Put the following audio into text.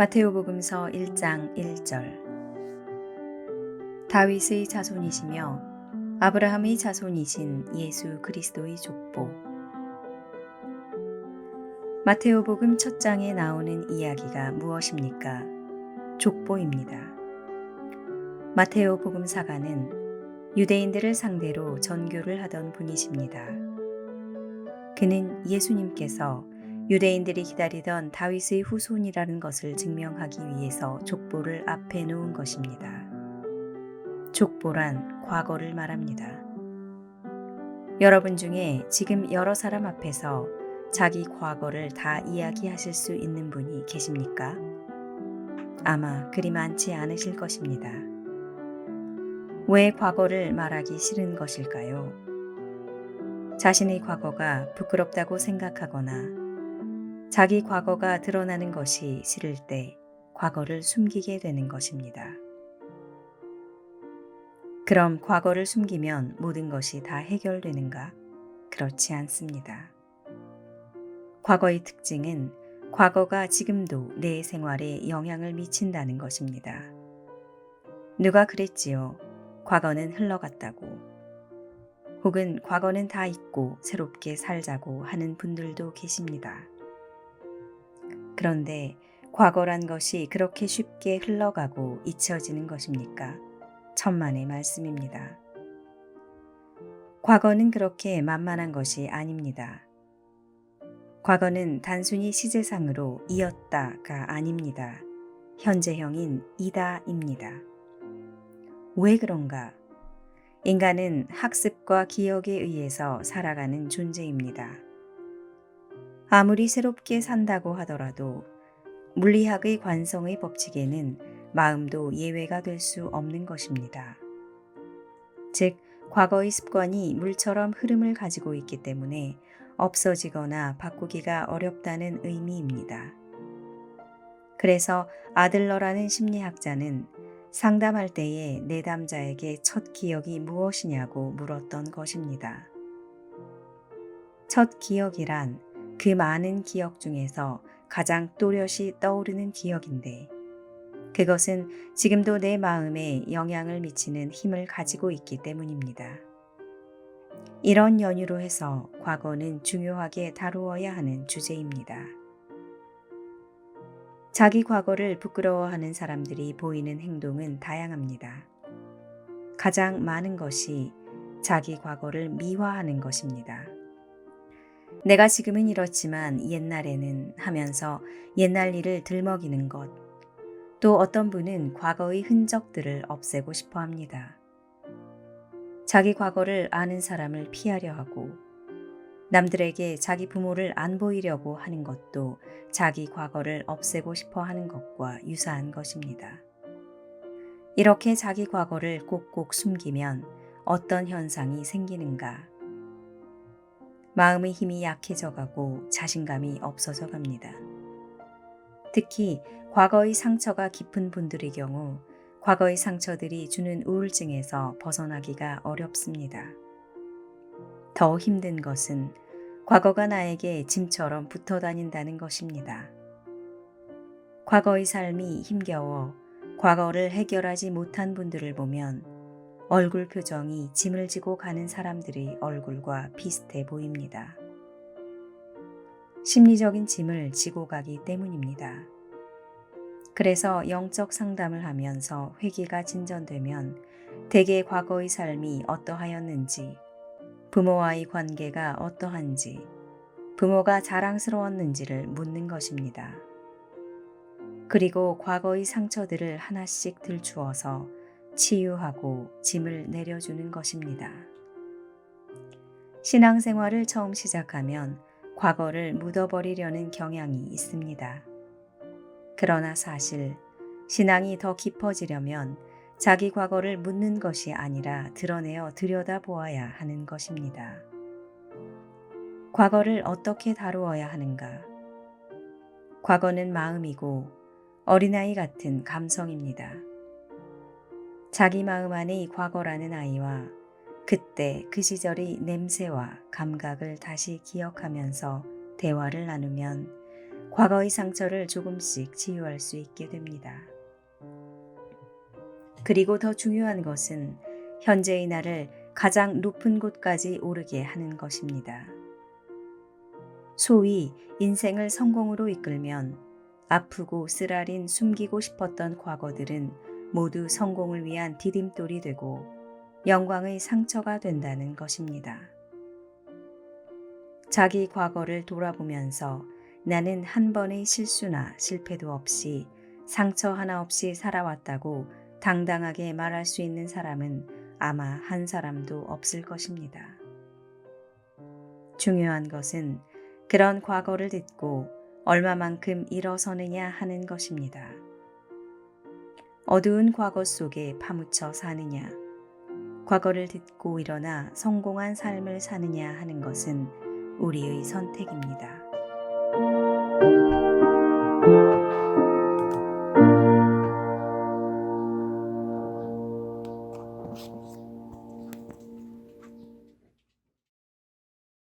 마테오복음서 1장 1절. 다윗의 자손이시며 아브라함의 자손이신 예수 그리스도의 족보. 마테오복음 첫 장에 나오는 이야기가 무엇입니까? 족보입니다. 마테오 복음사가는 유대인들을 상대로 전교를 하던 분이십니다. 그는 예수님께서 유대인들이 기다리던 다윗의 후손이라는 것을 증명하기 위해서 족보를 앞에 놓은 것입니다. 족보란 과거를 말합니다. 여러분 중에 지금 여러 사람 앞에서 자기 과거를 다 이야기하실 수 있는 분이 계십니까? 아마 그리 많지 않으실 것입니다. 왜 과거를 말하기 싫은 것일까요? 자신의 과거가 부끄럽다고 생각하거나 자기 과거가 드러나는 것이 싫을 때 과거를 숨기게 되는 것입니다. 그럼 과거를 숨기면 모든 것이 다 해결되는가? 그렇지 않습니다. 과거의 특징은 과거가 지금도 내 생활에 영향을 미친다는 것입니다. 누가 그랬지요? 과거는 흘러갔다고. 혹은 과거는 다 잊고 새롭게 살자고 하는 분들도 계십니다. 그런데 과거란 것이 그렇게 쉽게 흘러가고 잊혀지는 것입니까? 천만의 말씀입니다. 과거는 그렇게 만만한 것이 아닙니다. 과거는 단순히 시제상으로 이었다가 아닙니다. 현재형인 이다입니다. 왜 그런가? 인간은 학습과 기억에 의해서 살아가는 존재입니다. 아무리 새롭게 산다고 하더라도 물리학의 관성의 법칙에는 마음도 예외가 될 수 없는 것입니다. 즉, 과거의 습관이 물처럼 흐름을 가지고 있기 때문에 없어지거나 바꾸기가 어렵다는 의미입니다. 그래서 아들러라는 심리학자는 상담할 때에 내담자에게 첫 기억이 무엇이냐고 물었던 것입니다. 첫 기억이란 그 많은 기억 중에서 가장 또렷이 떠오르는 기억인데 그것은 지금도 내 마음에 영향을 미치는 힘을 가지고 있기 때문입니다. 이런 연유로 해서 과거는 중요하게 다루어야 하는 주제입니다. 자기 과거를 부끄러워하는 사람들이 보이는 행동은 다양합니다. 가장 많은 것이 자기 과거를 미화하는 것입니다. 내가 지금은 이렇지만 옛날에는 하면서 옛날 일을 들먹이는 것, 또 어떤 분은 과거의 흔적들을 없애고 싶어 합니다. 자기 과거를 아는 사람을 피하려 하고 남들에게 자기 부모를 안 보이려고 하는 것도 자기 과거를 없애고 싶어 하는 것과 유사한 것입니다. 이렇게 자기 과거를 꼭꼭 숨기면 어떤 현상이 생기는가? 마음의 힘이 약해져 가고 자신감이 없어져 갑니다. 특히 과거의 상처가 깊은 분들의 경우 과거의 상처들이 주는 우울증에서 벗어나기가 어렵습니다. 더 힘든 것은 과거가 나에게 짐처럼 붙어 다닌다는 것입니다. 과거의 삶이 힘겨워 과거를 해결하지 못한 분들을 보면 얼굴 표정이 짐을 지고 가는 사람들의 얼굴과 비슷해 보입니다. 심리적인 짐을 지고 가기 때문입니다. 그래서 영적 상담을 하면서 회개가 진전되면 대개 과거의 삶이 어떠하였는지, 부모와의 관계가 어떠한지, 부모가 자랑스러웠는지를 묻는 것입니다. 그리고 과거의 상처들을 하나씩 들추어서 치유하고 짐을 내려주는 것입니다. 신앙생활을 처음 시작하면 과거를 묻어버리려는 경향이 있습니다. 그러나 사실 신앙이 더 깊어지려면 자기 과거를 묻는 것이 아니라 드러내어 들여다보아야 하는 것입니다. 과거를 어떻게 다루어야 하는가? 과거는 마음이고 어린아이 같은 감성입니다. 자기 마음 안의 과거라는 아이와 그때 그 시절의 냄새와 감각을 다시 기억하면서 대화를 나누면 과거의 상처를 조금씩 치유할 수 있게 됩니다. 그리고 더 중요한 것은 현재의 나를 가장 높은 곳까지 오르게 하는 것입니다. 소위 인생을 성공으로 이끌면 아프고 쓰라린 숨기고 싶었던 과거들은 모두 성공을 위한 디딤돌이 되고 영광의 상처가 된다는 것입니다. 자기 과거를 돌아보면서 나는 한 번의 실수나 실패도 없이 상처 하나 없이 살아왔다고 당당하게 말할 수 있는 사람은 아마 한 사람도 없을 것입니다. 중요한 것은 그런 과거를 딛고 얼마만큼 일어서느냐 하는 것입니다. 어두운 과거 속에 파묻혀 사느냐, 과거를 딛고 일어나 성공한 삶을 사느냐 하는 것은 우리의 선택입니다.